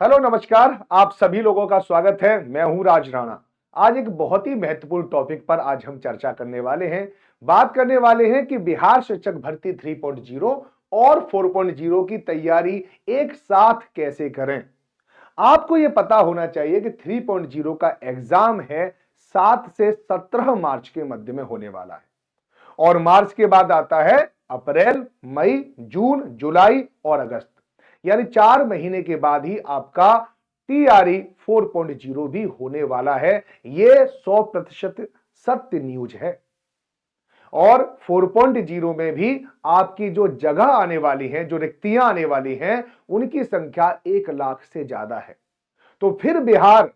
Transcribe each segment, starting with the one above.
Hello नमस्कार, आप सभी लोगों का स्वागत है। मैं हूं राज राणा। आज एक बहुत ही महत्वपूर्ण टॉपिक पर आज हम चर्चा करने वाले हैं। बात करने वाले हैं कि बिहार शिक्षक भर्ती 3.0 और 4.0 की तैयारी एक साथ कैसे करें। आपको यह पता होना चाहिए कि 3.0 का एग्जाम है 7 से 17 मार्च के मध्य में होने वाला है और मार्च के बाद आता है अप्रैल, मई, जून, जुलाई और अगस्त। यानी 4 महीने के बाद ही आपका टीआरई 4.0 भी होने वाला है। यह 100% सत्य न्यूज है। और 4.0 में भी आपकी जो जगह आने वाली है, जो रिक्तियां आने वाली हैं, उनकी संख्या 1 लाख से ज्यादा है। तो फिर बिहार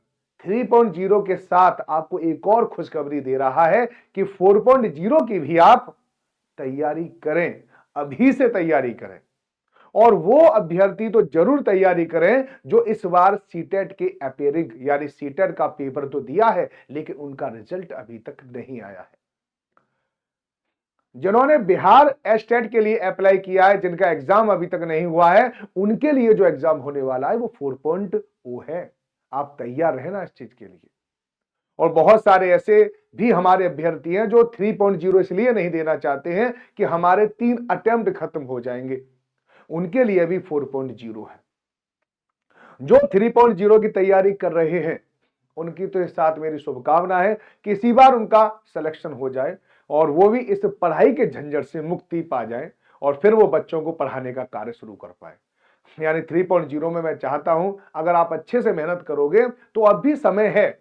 3.0 के साथ आपको एक और खुशखबरी दे रहा है कि 4.0 की भी आप तैयारी करें, अभी से तैयारी करें। और वो अभ्यर्थी तो जरूर तैयारी करें जो इस बार सीटेट के अपेयरिंग यानी सीटेट का पेपर तो दिया है लेकिन उनका रिजल्ट अभी तक नहीं आया है। जिन्होंने बिहार एस्टेट के लिए अप्लाई किया है, जिनका एग्जाम अभी तक नहीं हुआ है, उनके लिए जो एग्जाम होने वाला है वो 4.0 है। आप तैयार रहे ना इस चीज के लिए। और बहुत सारे ऐसे भी हमारे अभ्यर्थी हैं जो 3.0 इसलिए नहीं देना चाहते हैं कि हमारे 3 अटेम्प्ट खत्म हो जाएंगे। उनके लिए भी 4.0 है। जो 3.0 की तैयारी कर रहे हैं उनकी तो इस साथ मेरी शुभकामना है कि इसी बार उनका सिलेक्शन हो जाए और वो भी इस पढ़ाई के झंझट से मुक्ति पा जाए और फिर वो बच्चों को पढ़ाने का कार्य शुरू कर पाए। यानी 3.0 में मैं चाहता हूं अगर आप अच्छे से मेहनत करोगे तो अब भी समय है,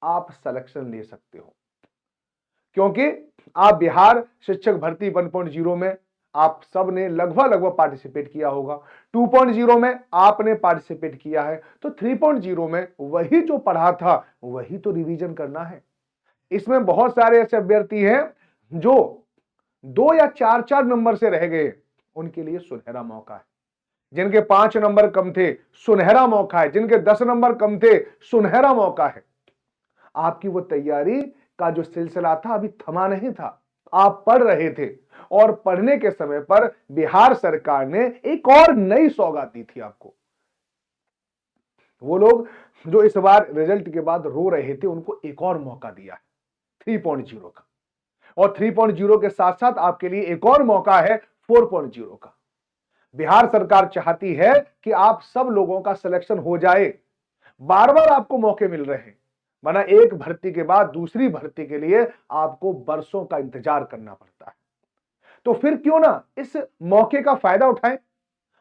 आप सिलेक्शन ले सकते हो। क्योंकि आप बिहार शिक्षक भर्ती 1.0 में आप सब ने लगभग पार्टिसिपेट किया होगा। 2.0 में आपने पार्टिसिपेट किया है, तो 3.0 में वही जो पढ़ा था वही तो रिवीजन करना है। इसमें बहुत सारे ऐसे अभ्यर्थी हैं जो 2 या 4 नंबर से रह गए, उनके लिए सुनहरा मौका है। जिनके 5 नंबर कम थे, सुनहरा मौका है। जिनके 10 नंबर कम थे, सुनहरा मौका है। आपकी वो तैयारी का जो सिलसिला था अभी थमा नहीं था। आप पढ़ रहे थे और पढ़ने के समय पर बिहार सरकार ने एक और नई सौगात दी थी आपको। वो लोग जो इस बार रिजल्ट के बाद रो रहे थे उनको एक और मौका दिया है 3.0 का। और 3.0 के साथ साथ आपके लिए एक और मौका है 4.0 का। बिहार सरकार चाहती है कि आप सब लोगों का सिलेक्शन हो जाए। बार बार आपको मौके मिल रहे हैं, वरना एक भर्ती के बाद दूसरी भर्ती के लिए आपको बरसों का इंतजार करना पड़ता है। तो फिर क्यों ना इस मौके का फायदा उठाएं,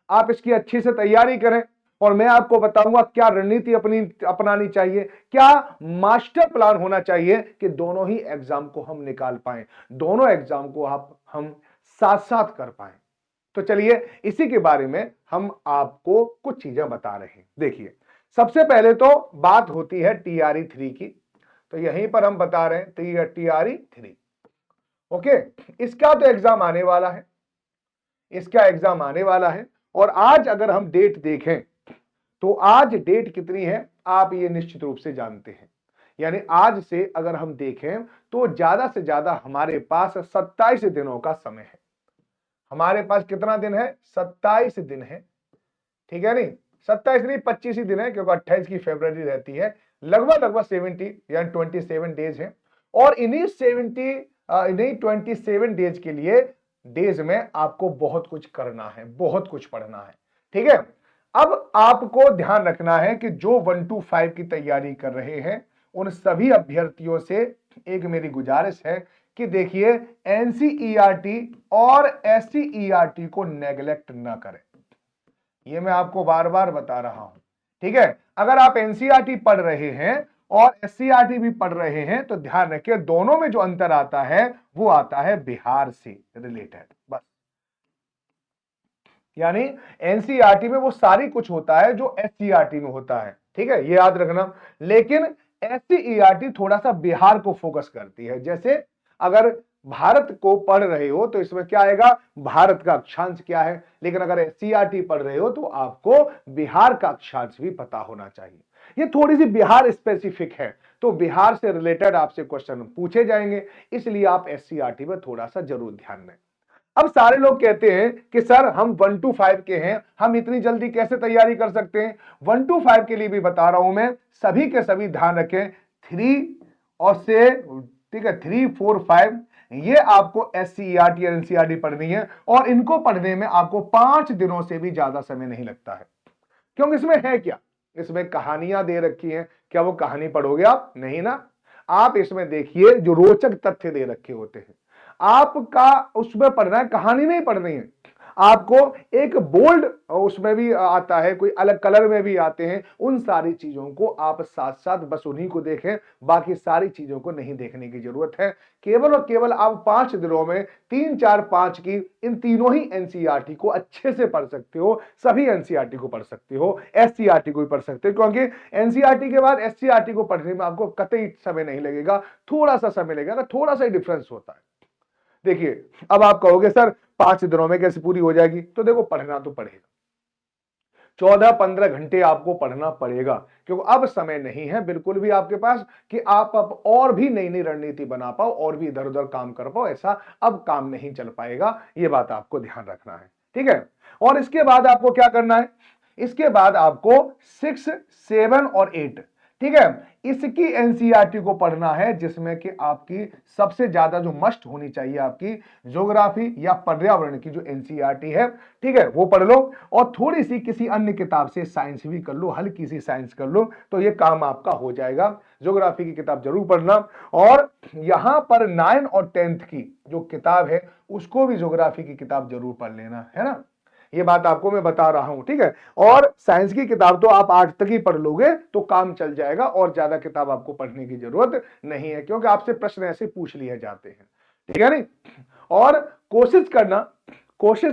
आप इसकी अच्छी से तैयारी करें और मैं आपको बताऊंगा क्या रणनीति अपनानी चाहिए, क्या मास्टर प्लान होना चाहिए कि दोनों ही एग्जाम को हम निकाल पाए, दोनों एग्जाम को हम साथ साथ कर पाए। तो चलिए इसी के बारे में हम आपको कुछ चीजें बता रहे हैं। देखिए, सबसे पहले तो बात होती है टीआरई 3 की। तो यहीं पर हम बता रहे हैं टीआरई 3। ओके, इसका तो एग्जाम आने वाला है, इसका एग्जाम आने वाला है। और आज अगर हम डेट देखें तो आज डेट कितनी है आप ये निश्चित रूप से जानते हैं। यानी आज से अगर हम देखें तो ज्यादा से ज्यादा हमारे पास 27 दिनों का समय है। हमारे पास कितना दिन है? 27 दिन है। ठीक है, नहीं 27 नहीं 25 ही दिन है, क्योंकि 28 की फरवरी रहती है। लगभग 70 या 27 डेज है। और इन्हीं 27 डेज के लिए डेज में आपको बहुत कुछ करना है, बहुत कुछ पढ़ना है। ठीक है, अब आपको ध्यान रखना है कि जो 1 to 5 की तैयारी कर रहे हैं उन सभी अभ्यर्थियों से एक मेरी गुजारिश है कि देखिए एनसीईआरटी और एससीईआरटी को नेग्लेक्ट ना करें। ये मैं आपको बार बार बता रहा हूं। ठीक है, अगर आप एनसीईआरटी पढ़ रहे हैं और एससीईआरटी भी पढ़ रहे हैं तो ध्यान रखिए दोनों में जो अंतर आता है वो आता है बिहार से रिलेटेड, बस। यानी एनसीईआरटी में वो सारी कुछ होता है जो एससीईआरटी में होता है। ठीक है, ये याद रखना। लेकिन एससीईआरटी थोड़ा सा बिहार को फोकस करती है। जैसे अगर भारत को पढ़ रहे हो तो इसमें क्या आएगा, भारत का अक्षांश क्या है। लेकिन अगर एससीईआरटी पढ़ रहे हो तो आपको बिहार का अक्षांश भी पता होना चाहिए। ये थोड़ी सी बिहार स्पेसिफिक है, तो बिहार से रिलेटेड आपसे क्वेश्चन पूछे जाएंगे, इसलिए आप एससीईआरटी में थोड़ा सा जरूर ध्यान दें। अब सारे लोग कहते हैं कि सर हम 1 to 5 के हैं, हम इतनी जल्दी कैसे तैयारी कर सकते हैं? 1 to 5 के लिए भी बता रहा हूं मैं, सभी के सभी ध्यान रखें, 3 और से, ठीक है, 3, 4, 5 ये आपको एससीईआरटी और एनसीईआरटी पढ़नी है, और इनको पढ़ने में आपको 5 दिनों से भी ज्यादा समय नहीं लगता है। क्योंकि इसमें है क्या, इसमें कहानियां दे रखी हैं, क्या वो कहानी पढ़ोगे आप? नहीं ना। आप इसमें देखिए जो रोचक तथ्य दे रखे होते हैं, आपका उसमें पढ़ना है, कहानी नहीं पढ़नी है आपको। एक बोल्ड उसमें भी आता है, कोई अलग कलर में भी आते हैं, उन सारी चीजों को आप साथ साथ बस उन्हीं को देखें, बाकी सारी चीजों को नहीं देखने की जरूरत है। केवल और केवल आप 5 दिनों में 3, 4, 5 की इन तीनों ही एनसीईआरटी को अच्छे से पढ़ सकते हो। सभी एनसीईआरटी को पढ़ सकते हो, एससीईआरटी को भी पढ़ सकते हो, क्योंकि एनसीईआरटी के बाद एससीईआरटी को पढ़ने में आपको कतई समय नहीं लगेगा, थोड़ा सा समय लगेगा, थोड़ा सा ही डिफरेंस होता है। देखिए, अब आप कहोगे सर 5 दिनों में कैसे पूरी हो जाएगी? तो देखो, पढ़ना तो पड़ेगा, 14-15 घंटे आपको पढ़ना पड़ेगा, क्योंकि अब समय नहीं है बिल्कुल भी आपके पास कि आप अब और भी नई नई रणनीति बना पाओ और भी इधर उधर काम कर पाओ। ऐसा अब काम नहीं चल पाएगा, ये बात आपको ध्यान रखना है, ठीक है। और इसके बाद आपको क्या करना है? इसके बाद आपको 6, 7 और 8, ठीक है, इसकी एनसीईआरटी को पढ़ना है, जिसमें कि आपकी सबसे ज्यादा जो मस्ट होनी चाहिए आपकी ज्योग्राफी या पर्यावरण की जो एनसीईआरटी है, ठीक है, वो पढ़ लो। और थोड़ी सी किसी अन्य किताब से साइंस भी कर लो, हल्की सी साइंस कर लो, तो ये काम आपका हो जाएगा। ज्योग्राफी की किताब जरूर पढ़ना, और यहां पर 9 और 10th की जो किताब है उसको भी ज्योग्राफी की किताब जरूर पढ़ लेना, है ना। ये बात आपको मैं बता रहा हूं, ठीक है। और साइंस की किताब तो आप 8 तक ही पढ़ लोगे तो काम चल जाएगा, और ज्यादा किताब आपको पढ़ने की जरूरत नहीं है, क्योंकि आपसे प्रश्न ऐसे पूछ लिए जाते हैं, ठीक है नहीं। और कोशिश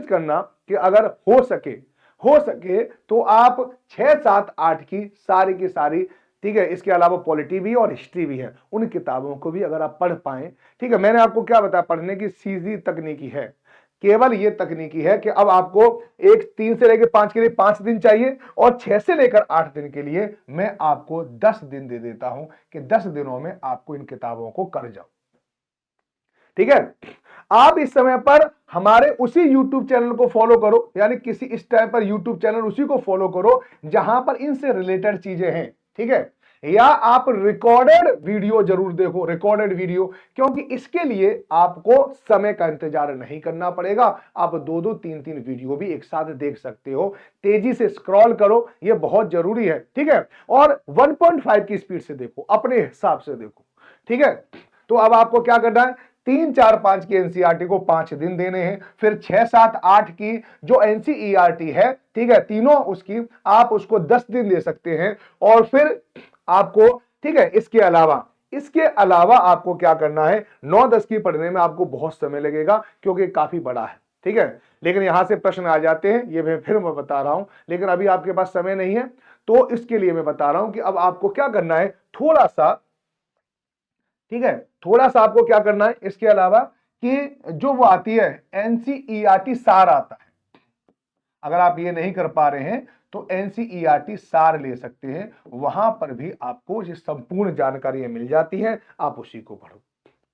करना कि अगर हो सके तो आप 6, 7, 8 की सारी, ठीक है, इसके अलावा पॉलिटी भी और हिस्ट्री भी है, उन किताबों को भी अगर आप पढ़ पाए, ठीक है। मैंने आपको क्या बताया, पढ़ने की सीधी तकनीकी है, केवल ये तकनीकी है कि अब आपको 3 से लेकर 5 के लिए 5 दिन चाहिए, और 6 से लेकर 8 दिन के लिए मैं आपको 10 दिन दे देता हूं कि 10 दिनों में आपको इन किताबों को कर जाओ, ठीक है। आप इस समय पर हमारे उसी YouTube चैनल को फॉलो करो, यानी किसी इस टाइम पर YouTube चैनल उसी को फॉलो करो जहां पर इनसे रिलेटेड चीजें हैं, ठीक है। या आप रिकॉर्डेड वीडियो जरूर देखो, रिकॉर्डेड वीडियो, क्योंकि इसके लिए आपको समय का इंतजार नहीं करना पड़ेगा। आप 2-2, 3-3 वीडियो भी एक साथ देख सकते हो। तेजी से स्क्रॉल करो, यह बहुत जरूरी है, ठीक है। और 1.5 की स्पीड से देखो, अपने हिसाब से देखो, ठीक है। तो अब आपको क्या करना है, 3, 4, 5 की एनसीईआरटी को 5 दिन देने हैं, फिर 6, 7, 8 की जो एनसीईआरटी है, ठीक है, तीनों उसकी आप उसको 10 दिन दे सकते हैं। और फिर आपको, ठीक है, इसके अलावा आपको क्या करना है, 9, 10 की पढ़ने में आपको बहुत समय लगेगा, क्योंकि काफी बड़ा है, ठीक है। लेकिन यहां से प्रश्न आ जाते हैं, ये फिर मैं बता रहा हूं, लेकिन अभी आपके पास समय नहीं है, तो इसके लिए मैं बता रहा हूं कि अब आपको क्या करना है, थोड़ा सा, ठीक है, थोड़ा सा आपको क्या करना है इसके अलावा, कि जो वो आती है एनसीईआरटी सार आता है, अगर आप ये नहीं कर पा रहे हैं तो एनसीईआरटी सार ले सकते हैं, वहां पर भी आपको ये संपूर्ण जानकारी मिल जाती है, आप उसी को पढ़ो,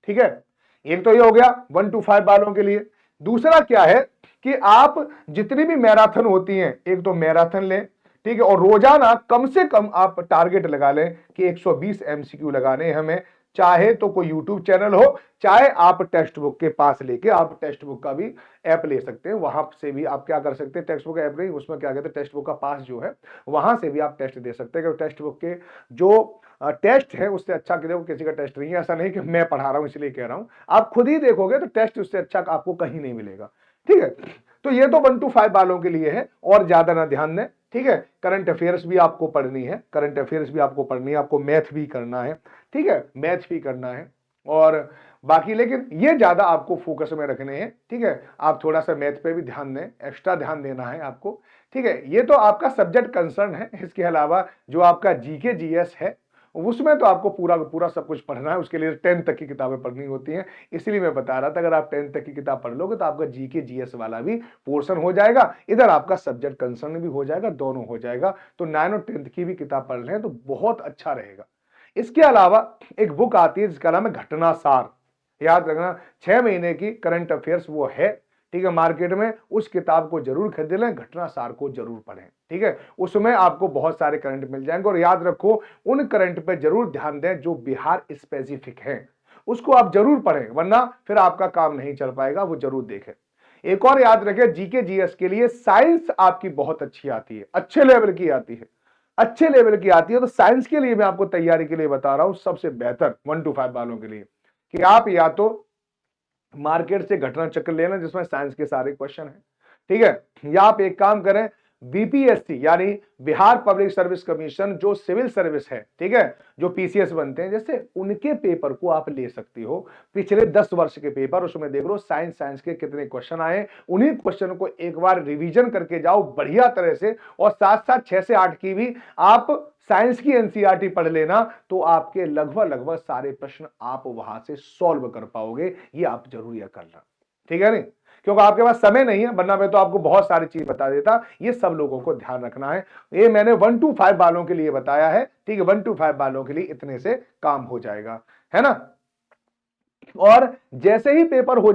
ठीक है। एक तो ये हो गया 1 to 5 वालों के लिए। दूसरा क्या है कि आप जितनी भी मैराथन होती हैं, एक तो मैराथन लें, ठीक है, और रोजाना कम से कम आप टारगेट लगा लें कि 120 एमसीक्यू लगाने हैं हमें, चाहे तो कोई यूट्यूब चैनल हो, चाहे आप टेक्स्ट बुक के पास लेके आप टेक्स्ट बुक का भी ऐप ले सकते हैं, वहां से भी आप क्या कर सकते हैं, टेक्स्ट बुक ऐप नहीं, उसमें क्या कहते हैं, टेक्स्ट बुक का पास जो है, वहां से भी आप टेस्ट दे सकते हैं, क्योंकि टेक्स्ट बुक के जो टेस्ट है उससे अच्छा किसी का टेस्ट नहीं है। ऐसा नहीं कि मैं पढ़ा रहा हूं इसलिए कह रहा हूं, आप खुद ही देखोगे तो टेस्ट उससे अच्छा आपको कहीं नहीं मिलेगा, ठीक है। तो ये तो 1 to 5 वालों के लिए है, और ज्यादा ना ध्यान दें, ठीक है। करंट अफेयर्स भी आपको पढ़नी है, करंट अफेयर्स भी आपको पढ़नी है, आपको मैथ भी करना है, ठीक है, मैथ भी करना है, और बाकी लेकिन ये ज्यादा आपको फोकस में रखने हैं, ठीक है। आप थोड़ा सा मैथ पे भी ध्यान दें, एक्स्ट्रा ध्यान देना है आपको, ठीक है। ये तो आपका सब्जेक्ट कंसर्न है। इसके अलावा जो आपका जीके जीएस है उसमें तो आपको पूरा पूरा सब कुछ पढ़ना है, उसके लिए 10 तक की किताबें पढ़नी होती हैं, इसलिए मैं बता रहा था अगर आप 10 तक की किताब पढ़ लोगे तो आपका जीके जीएस वाला भी पोर्शन हो जाएगा, इधर आपका सब्जेक्ट कंसर्न भी हो जाएगा, दोनों हो जाएगा। तो 9 और 10 की भी किताब पढ़ रहे हैं तो बहुत अच्छा रहेगा। इसके अलावा एक बुक आती है जिसका नाम है घटना सार, याद रखना, 6 महीने की करंट अफेयर्स वो है, ठीक है, मार्केट में उस किताब को जरूर खरीद लें, घटना सार को जरूर पढ़ें, ठीक है, उसमें आपको बहुत सारे करंट मिल जाएंगे। और याद रखो उन करंट पे जरूर ध्यान दें जो बिहार स्पेसिफिक है, उसको आप जरूर पढ़ें, वरना फिर आपका काम नहीं चल पाएगा, वो जरूर देखें। एक और याद रखें, जीके जीएस के लिए साइंस आपकी बहुत अच्छी आती है, अच्छे लेवल की आती है, अच्छे लेवल की आती है। तो साइंस के लिए मैं आपको तैयारी के लिए बता रहा हूं सबसे बेहतर 1 to 5 वालों के लिए कि आप या तो मार्केट से घटना चक्र लेना जिसमें साइंस के सारे क्वेश्चन है, ठीक है, या आप एक काम करें बीपीएससी यानी बिहार पब्लिक सर्विस कमीशन जो सिविल सर्विस है, ठीक है, जो पीसीएस बनते हैं जैसे उनके पेपर को आप ले सकती हो। पिछले 10 वर्ष के पेपर उसमें देख लो साइंस के कितने क्वेश्चन आए, उन्हीं क्वेश्चन को एक बार रिवीजन करके जाओ बढ़िया तरह से, और साथ साथ 6 से 8 की भी आप साइंस की एनसीईआरटी पढ़ लेना, तो आपके लगभग सारे प्रश्न आप वहां से सॉल्व कर पाओगे। ये आप जरूर यह करना, ठीक है नहीं, क्योंकि आपके पास समय नहीं है, वरना मैं तो आपको बहुत सारी चीज बता देता। ये सब लोगों को ध्यान रखना है, ये मैंने 1 to 5 वालों के लिए बताया है, ठीक है, 1 to 5 वालों के लिए इतने से काम हो जाएगा, है ना। और जैसे ही पेपर हो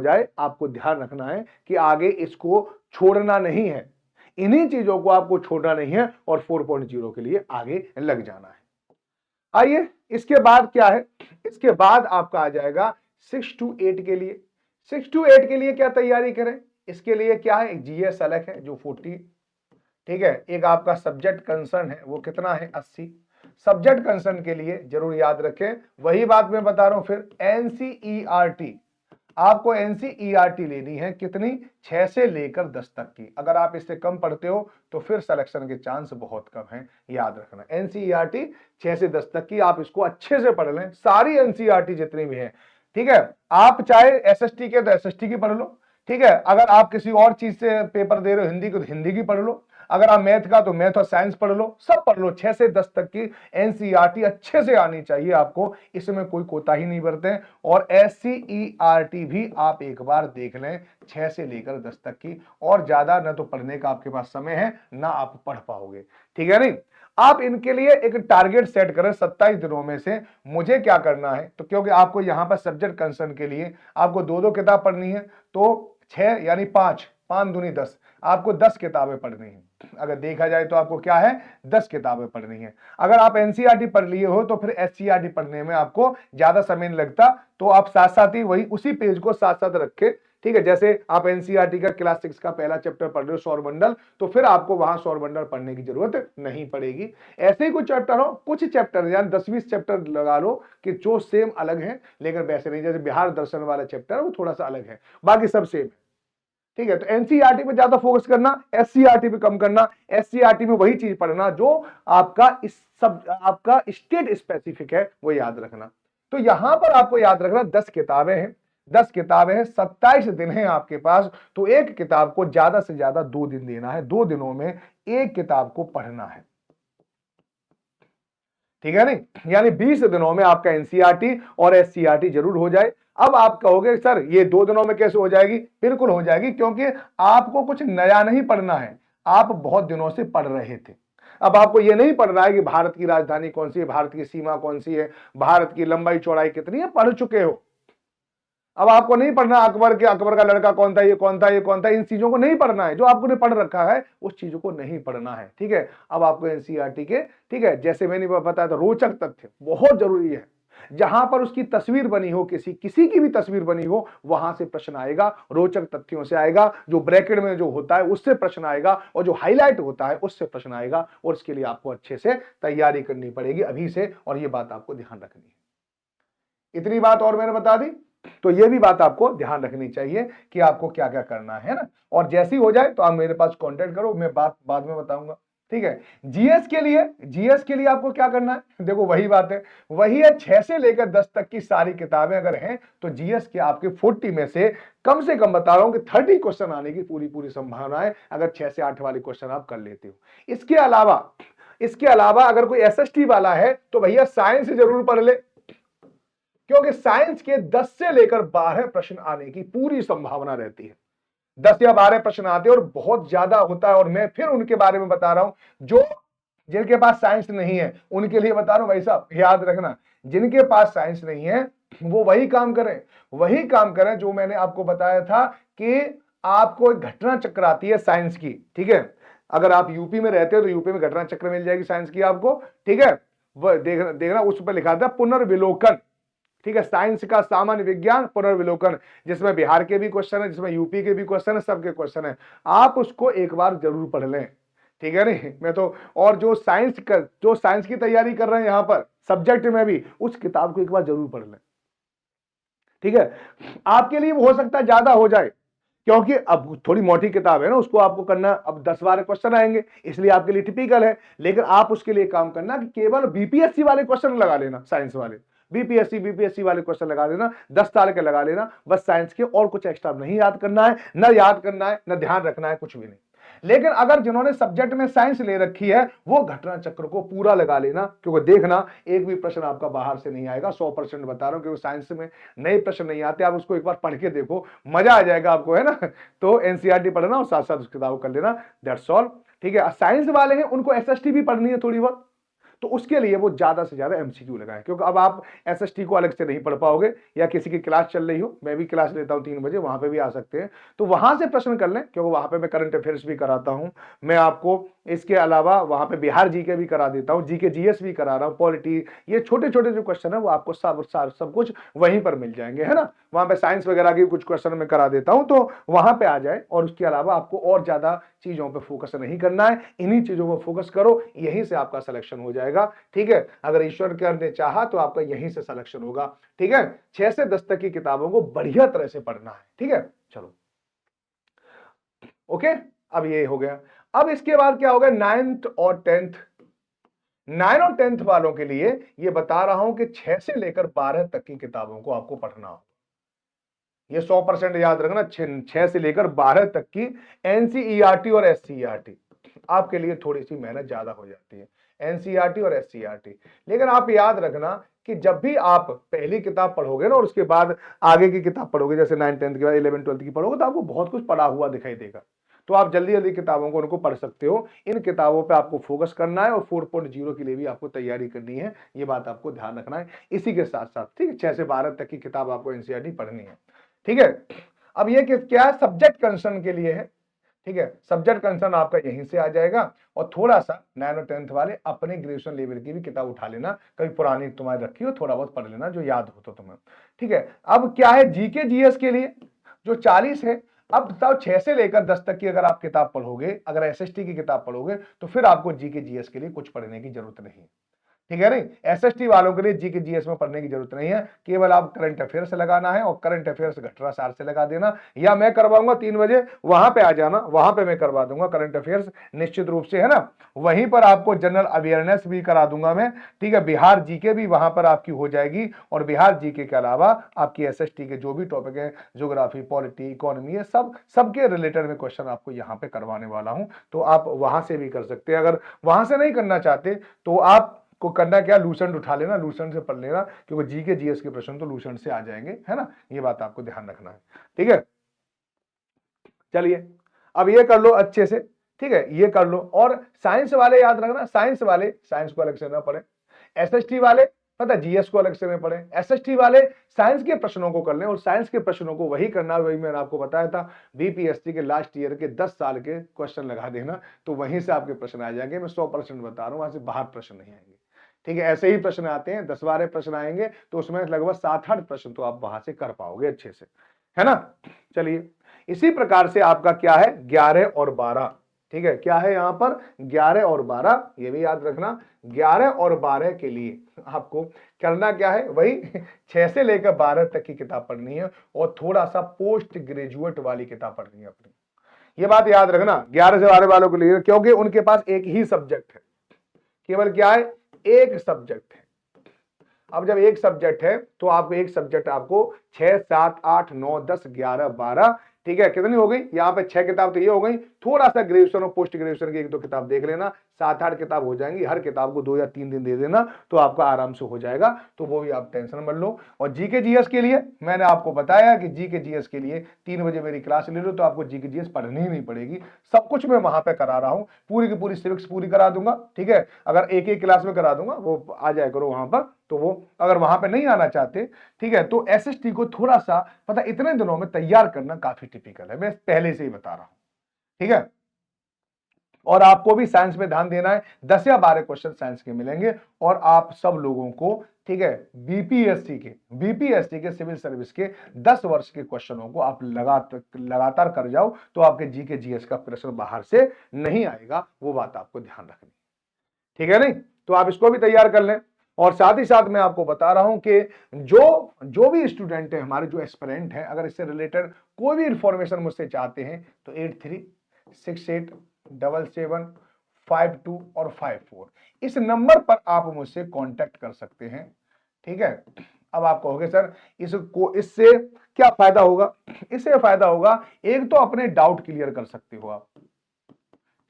जाए आपको ध्यान रखना है कि आगे इसको छोड़ना नहीं है, इन्हीं चीजों को आपको छोड़ना नहीं है और 4.0 के लिए आगे लग जाना है। आइए इसके बाद क्या है, इसके बाद आपका आ जाएगा 6 to 8 के लिए। 6 to 8 के लिए क्या तैयारी करें, इसके लिए क्या है, एक जीएस अलग है जो 40, ठीक है, एक आपका सब्जेक्ट कंसर्न है वो कितना है 80। सब्जेक्ट कंसर्न के लिए जरूर याद रखें, वही बात मैं बता रहा हूं फिर, एनसीईआरटी आपको एनसीईआरटी लेनी है कितनी, 6 से लेकर 10 तक की। अगर आप इससे कम पढ़ते हो तो फिर सिलेक्शन के चांस बहुत कम हैं, याद रखना। एनसीईआरटी 6 से 10 तक की, आप इसको अच्छे से पढ़ लें, सारी एनसीईआरटी जितनी भी है, ठीक है। आप चाहे एसएसटी के तो एसएसटी की पढ़ लो, ठीक है, अगर आप किसी और चीज से पेपर दे रहे हो हिंदी को तो हिंदी की पढ़ लो, अगर आप मैथ का तो मैथ और साइंस पढ़ लो, सब पढ़ लो। 6 से 10 तक की एनसीईआरटी अच्छे से आनी चाहिए आपको, इसमें कोई कोताही नहीं बरतें। और एससीईआरटी भी आप एक बार देख लें 6 से लेकर 10 तक की, और ज्यादा न तो पढ़ने का आपके पास समय है ना आप पढ़ पाओगे, ठीक है नहीं। आप इनके लिए एक टारगेट सेट करें 27 दिनों में से मुझे क्या करना है, तो क्योंकि आपको यहां पर सब्जेक्ट कंसर्न के लिए आपको 2-2 किताब पढ़नी है, तो 6 यानी 5 दूनी 10, आपको 10 किताबें पढ़नी है। अगर देखा जाए तो आपको क्या है 10 किताबें पढ़नी है। अगर आप एनसीईआरटी पढ़ लिए हो तो फिर एससीईआरटी पढ़ने में आपको ज्यादा समय नहीं लगता, तो आप साथ साथ ही वही उसी पेज को साथ साथ रखे, ठीक है। जैसे आप एनसीईआरटी का क्लास 6 का पहला चैप्टर पढ़ रहे हो सौरमंडल, तो फिर आपको वहां सौरमंडल पढ़ने की जरूरत नहीं पड़ेगी। ऐसे ही कुछ चैप्टर हो, कुछ चैप्टर यानी 10-20 चैप्टर लगा लो कि जो सेम अलग है, लेकिन वैसे नहीं, जैसे बिहार दर्शन वाला चैप्टर वो थोड़ा सा अलग है, बाकी सब सेम है, ठीक है। तो एनसीईआरटी पे ज्यादा फोकस करना, एससीईआरटी पे कम करना। एससीईआरटी में वही चीज पढ़ना जो आपका स्टेट स्पेसिफिक है, वो याद रखना। तो यहां पर आपको याद रखना 10 किताबें हैं, 10 किताबें हैं, 27 दिन है आपके पास, तो एक किताब को ज्यादा से ज्यादा 2 दिन देना है, 2 दिनों में एक किताब को पढ़ना है, ठीक है नहीं, यानी 20 दिनों में आपका एनसीईआरटी और एससीईआरटी जरूर हो जाए। अब आप कहोगे सर ये 2 दिनों में कैसे हो जाएगी, बिल्कुल हो जाएगी, क्योंकि आपको कुछ नया नहीं पढ़ना है, आप बहुत दिनों से पढ़ रहे थे। अब आपको यह नहीं पढ़ना है कि भारत की राजधानी कौन सी है, भारत की सीमा कौन सी है, भारत की लंबाई चौड़ाई कितनी है, पढ़ चुके हो। अब आपको नहीं पढ़ना अकबर का लड़का कौन था, ये कौन था, ये कौन था, इन चीजों को नहीं पढ़ना है, जो आपने पढ़ रखा है उस चीजों को नहीं पढ़ना है, ठीक है। अब आपको एनसीईआरटी के, ठीक है, जैसे मैंने बताया था, रोचक तथ्य बहुत जरूरी है, जहां पर उसकी तस्वीर बनी हो, किसी की भी तस्वीर बनी हो, वहां से प्रश्न आएगा, रोचक तथ्यों से आएगा, जो ब्रैकेट में जो होता है उससे प्रश्न आएगा, और जो हाईलाइट होता है उससे प्रश्न आएगा, और इसके लिए आपको अच्छे से तैयारी करनी पड़ेगी अभी से, और ये बात आपको ध्यान रखनी है। इतनी बात और मैंने बता दी, तो ये भी बात आपको ध्यान रखनी चाहिए कि आपको क्या क्या करना है ना। और जैसी हो जाए तो आप मेरे पास कांटेक्ट करो, मैं बात बाद में बताऊंगा, ठीक है। जीएस के लिए आपको क्या करना है, देखो वही बात है, वही है 6 से लेकर 10 तक की सारी किताबें अगर हैं तो जीएस के आपके 40 में से कम बता रहा हूं कि 30 क्वेश्चन आने की पूरी संभावना है, अगर 6 से 8 वाले क्वेश्चन आप कर लेते हो। इसके अलावा अगर कोई एसएसटी वाला है तो भैया साइंस जरूर पढ़ ले, क्योंकि साइंस के 10 से लेकर 12 प्रश्न आने की पूरी संभावना रहती है। 10 या 12 प्रश्न आते हैं और बहुत ज्यादा होता है, और मैं फिर उनके बारे में बता रहा हूं जो जिनके पास साइंस नहीं है उनके लिए बता रहा हूं भाई साहब, याद रखना, जिनके पास साइंस नहीं है वो वही काम करें जो मैंने आपको बताया था कि आपको एक घटना चक्र आती है साइंस की, ठीक है। अगर आप यूपी में रहते हो तो यूपी में घटना चक्र मिल जाएगी साइंस की आपको, ठीक है। वह देखना उस पर लिखा था पुनर्विलोकन, ठीक है, साइंस का सामान्य विज्ञान पुनर्विलोकन, जिसमें बिहार के भी क्वेश्चन है, जिसमें यूपी के भी क्वेश्चन है, सबके क्वेश्चन है। आप उसको एक बार जरूर पढ़ लें, ठीक है नहीं। मैं तो, और जो साइंस की तैयारी कर रहे हैं यहां पर सब्जेक्ट में भी, उस किताब को एक बार जरूर पढ़ लें, ठीक है। आपके लिए हो सकता है ज्यादा हो जाए, क्योंकि अब थोड़ी मोटी किताब है ना, उसको आपको करना, अब 10-12 क्वेश्चन आएंगे, इसलिए आपके लिए टिपिकल है। लेकिन आप उसके लिए काम करना कि केवल बीपीएससी वाले क्वेश्चन लगा लेना, साइंस वाले बीपीएससी वाले क्वेश्चन लगा लेना, 10 साल के लगा लेना बस साइंस के, और कुछ एक्स्ट्रा नहीं याद करना है, न याद करना है, न ध्यान रखना है, कुछ भी नहीं। लेकिन अगर जिन्होंने सब्जेक्ट में साइंस ले रखी है वो घटना चक्र को पूरा लगा लेना, क्योंकि देखना एक भी प्रश्न आपका बाहर से नहीं आएगा, 100% बता रहा हूं, क्योंकि साइंस में नए प्रश्न नहीं आते। आप उसको एक बार पढ़ के देखो, मजा आ जाएगा आपको, है ना। तो एनसीईआरटी पढ़ना और साथ साथ उस किताब कर लेना, दैट्स ऑल, ठीक है। साइंस वाले हैं उनको एसएसटी भी पढ़नी है थोड़ी बहुत, तो उसके लिए वो ज्यादा से ज्यादा एमसीक्यू लगाएं, क्योंकि अब आप एसएसटी को अलग से नहीं पढ़ पाओगे, या किसी की क्लास चल रही हो, मैं भी क्लास लेता हूं 3 बजे, वहां पे भी आ सकते हैं, तो वहां से प्रश्न कर लें, क्योंकि वहां पे मैं करंट अफेयर्स भी कराता हूं। मैं आपको इसके अलावा वहां पे बिहार जीके भी करा देता हूं, जीके जीएस भी करा रहा हूं, पॉलिटी, ये छोटे छोटे जो क्वेश्चन है वो आपको सब कुछ वहीं पर मिल जाएंगे, है ना। वहां पे साइंस वगैरह के कुछ क्वेश्चन मैं करा देता हूं, तो वहां पे आ जाए। और उसके अलावा आपको और ज्यादा चीजों पे फोकस नहीं करना है, इन्हीं चीजों पर फोकस करो, यहीं से आपका सिलेक्शन हो जाएगा, ठीक है। अगर ईश्वर ने चाहा तो आपका यहीं से सिलेक्शन होगा, ठीक है। 6 से 10 तक की किताबों को बढ़िया तरह से पढ़ना है, ठीक है। चलो, ओके, अब ये हो गया। अब इसके बाद क्या होगा, 9th और 10th, 9 और 10th वालों के लिए ये बता रहा हूं कि 6 से लेकर 12 तक की किताबों को आपको पढ़ना हो। ये 100% याद रखना, 6 से लेकर 12 तक की एनसीईआरटी और एससीईआरटी, आपके लिए थोड़ी सी मेहनत ज्यादा हो जाती है, एनसीईआरटी और एससीईआरटी। लेकिन आप याद रखना कि जब भी आप पहली किताब पढ़ोगे ना और उसके बाद आगे की किताब पढ़ोगे, जैसे 9 10 के बाद 11 12 की पढ़ोगे, तो आपको बहुत कुछ पढ़ा हुआ दिखाई देगा। तो आप जल्दी जल्दी किताबों को उनको पढ़ सकते हो, इन किताबों पे आपको फोकस करना है, और 4.0 के लिए भी आपको तैयारी करनी है, ये बात आपको ध्यान रखना है। इसी के साथ साथ, ठीक है, 6 से 12 तक की किताब आपको एनसीईआरटी पढ़नी है, ठीक है। अब ये क्या है, सब्जेक्ट कंसर्न के लिए है, ठीक है। सब्जेक्ट कंसर्न आपका यहीं से आ जाएगा। और थोड़ा सा 9 और 10th वाले अपने ग्रेजुएशन लेवल की भी किताब उठा लेना, कभी पुरानी तुम्हारी रखी हो, थोड़ा बहुत पढ़ लेना जो याद हो तो तुम्हें, ठीक है। अब क्या है, जीके जीएस के लिए जो 40 है, अब बताओ 6 से लेकर 10 तक की अगर आप किताब पढ़ोगे, अगर एसएसटी की किताब पढ़ोगे, तो फिर आपको जीके जीएस के लिए कुछ पढ़ने की जरूरत नहीं, ठीक है नहीं। एसएसटी वालों के लिए जीके जीएस में पढ़ने की जरूरत नहीं है, केवल आप करंट अफेयर से लगाना है, और करंट अफेयर्स घटरा सार से लगा देना, या मैं करवाऊंगा 3 बजे, वहां पे आ जाना, वहां पे मैं करवा दूंगा करंट अफेयर्स निश्चित रूप से, है ना। वहीं पर आपको जनरल अवेयरनेस भी करा दूंगा मैं, ठीक है। बिहार जीके भी वहां पर आपकी हो जाएगी, और बिहार जीके के अलावा आपकी एसएसटी के जो भी टॉपिक है, ज्योग्राफी, पॉलिटी, इकोनॉमी, ये सबके रिलेटेड में क्वेश्चन आपको यहाँ पे करवाने वाला हूं, तो आप वहां से भी कर सकते हैं। अगर वहां से नहीं करना चाहते तो आप को करना क्या, लूसेंट उठा लेना, लूसेंट से पढ़ लेना, क्योंकि जीके जीएस के प्रश्न तो लूसेंट से आ जाएंगे, है ना। ये बात आपको ध्यान रखना है, ठीक है। चलिए, अब ये कर लो अच्छे से, ठीक है, ये कर लो। और साइंस वाले याद रखना, साइंस वाले साइंस को अलग से ना पढ़े, एसएसटी वाले पता जीएस को अलग से ना पढ़े, एसएसटी वाले साइंस के प्रश्नों को कर लें, और साइंस के प्रश्नों को वही करना, वही मैंने आपको बताया था, बीपीएससी के लास्ट ईयर के 10 साल के क्वेश्चन लगा देना, तो वहीं से आपके प्रश्न आ जाएंगे। मैं 100% बता रहा हूं, वहां से बाहर प्रश्न नहीं आएंगे, ठीक है। ऐसे ही प्रश्न आते हैं, 10-12 प्रश्न आएंगे, तो उसमें लगभग 7-8 प्रश्न तो आप वहां से कर पाओगे अच्छे से, है ना। चलिए, इसी प्रकार से आपका क्या है, 11 और 12, ठीक है। क्या है यहां पर, 11 और 12, ये भी याद रखना। 11 और 12 के लिए आपको करना क्या है, वही 6 से लेकर 12 तक की किताब पढ़नी है, और थोड़ा सा पोस्ट ग्रेजुएट वाली किताब पढ़नी है अपनी। ये बात याद रखना 11 से 12 वालों के लिए, क्योंकि उनके पास एक ही सब्जेक्ट है, केवल क्या है, एक सब्जेक्ट है। अब जब एक सब्जेक्ट है तो आपको एक सब्जेक्ट आपको 6 7 8 9 10 11 12, ठीक है, कितनी हो गई यहाँ पे 6 किताब तो ये हो गई। थोड़ा सा ग्रेजुएशन और पोस्ट ग्रेजुएशन की 1-2 किताब देख लेना, 7-8 किताब हो जाएंगी। हर किताब को 2 या 3 दिन दे देना, तो आपका आराम से हो जाएगा, तो वो भी आप टेंशन मत लो। और जीके जीएस के लिए मैंने आपको बताया कि जीके जीएस के लिए 3 बजे मेरी क्लास ले लो, तो आपको जीके जीएस पढ़नी ही नहीं पड़ेगी, सब कुछ मैं वहां पे करा रहा हूं, पूरी की पूरी सिविक्स पूरी करा दूंगा, ठीक है। अगर एक क्लास में करा दूंगा, वो आ जाए करो वहां पर, तो वो अगर वहां पे नहीं आना चाहते, ठीक है, तो एसएसटी को थोड़ा सा पता इतने दिनों में तैयार करना काफी टिपिकल है, मैं पहले से ही बता रहा हूं, ठीक है। और आपको भी साइंस में ध्यान देना है, 10 या 12 क्वेश्चन साइंस के मिलेंगे और आप सब लोगों को, ठीक है, बीपीएससी के सिविल सर्विस के 10 वर्ष के क्वेश्चनों को आप लगातार कर जाओ तो आपके जीके जीएस का प्रश्न बाहर से नहीं आएगा, वो बात आपको ध्यान रखनी, ठीक है नहीं। तो आप इसको भी तैयार कर लें। और साथ ही साथ मैं आपको बता रहा हूं कि जो भी स्टूडेंट है हमारे, जो एस्पिरेंट है, अगर इससे रिलेटेड कोई भी इंफॉर्मेशन मुझसे चाहते हैं तो 83687752 और 54 इस नंबर पर आप मुझसे कांटेक्ट कर सकते हैं, ठीक है। अब आप कहोगे सर इससे क्या फायदा होगा? इससे फायदा होगा, एक तो अपने डाउट क्लियर कर सकते हो आप,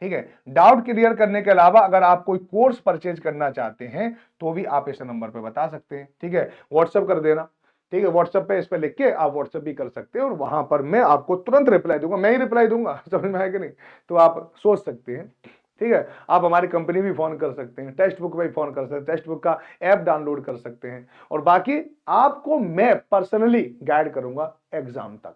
ठीक है। डाउट क्लियर करने के अलावा अगर आप कोई कोर्स परचेज करना चाहते हैं तो भी आप इस नंबर पे बता सकते हैं, ठीक है। व्हाट्सएप कर देना, ठीक है, व्हाट्सएप पे इस पे लिख के आप व्हाट्सएप भी कर सकते हैं और वहां पर मैं आपको तुरंत रिप्लाई दूंगा, मैं ही रिप्लाई दूंगा, समझ में आया कि नहीं? तो आप सोच सकते हैं, ठीक है। आप हमारी कंपनी भी फोन कर सकते हैं, टेक्स्ट बुक पे भी फोन कर सकते हैं, टेक्स्ट बुक का ऐप डाउनलोड कर सकते हैं और बाकी आपको मैं पर्सनली गाइड करूंगा एग्जाम तक,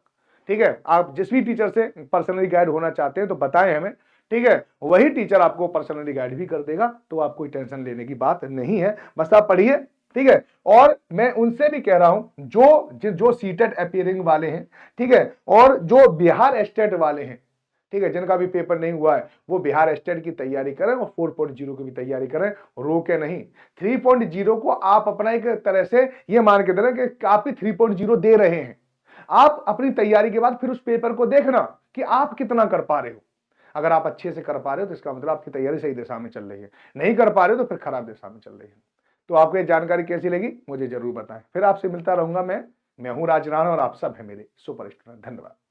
ठीक है। आप जिस भी टीचर से पर्सनली गाइड होना चाहते हैं तो बताएं हमें, ठीक है, वही टीचर आपको पर्सनली गाइड भी कर देगा, तो आप कोई टेंशन लेने की बात नहीं है, बस आप पढ़िए, ठीक है। और मैं उनसे भी कह रहा हूं जो सीटेट अपीयरिंग वाले हैं, ठीक है, और जो बिहार स्टेट वाले हैं, ठीक है, जिनका भी पेपर नहीं हुआ है वो बिहार स्टेट की तैयारी करें और 4.0 की भी तैयारी करें, रोके नहीं। 3.0 को आप अपना एक तरह से ये मान के दे रहे हैं कि आप 3.0 दे रहे हैं, आप अपनी तैयारी के बाद फिर उस पेपर को देखना कि आप कितना कर पा रहे हो। अगर आप अच्छे से कर पा रहे हो तो इसका मतलब आपकी तैयारी सही दिशा में चल रही है, नहीं कर पा रहे हो तो फिर खराब दिशा में चल रही है। तो आपको ये जानकारी कैसी लगी मुझे जरूर बताएं, फिर आपसे मिलता रहूंगा मैं हूं राज राणा और आप सब हैं मेरे सुपर स्टूडेंट। धन्यवाद।